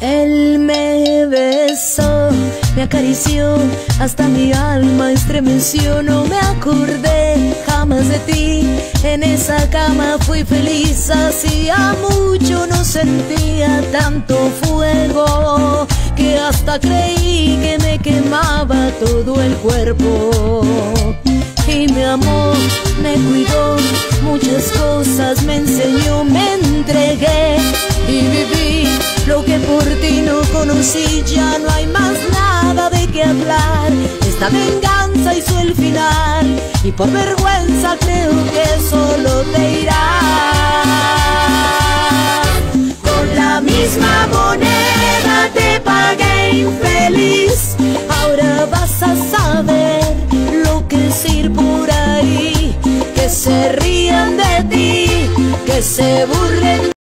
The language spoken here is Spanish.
Él me besó, me acarició, hasta mi alma estremeció. No me acordé jamás de ti, en esa cama fui feliz. Hacía mucho no sentía tanto fuego, que hasta creí que me quemaba todo el cuerpo. Y me amó, me cuidó, muchas cosas me enseñó. Me entregué y viví lo que por ti no conocí. Ya no hay más nada de qué hablar, esta venganza hizo el final, y por vergüenza creo que solo te irás. Con la misma moneda te pagué infeliz, ahora vas a saber lo que es ir por ahí, que se rían de ti, que se burlen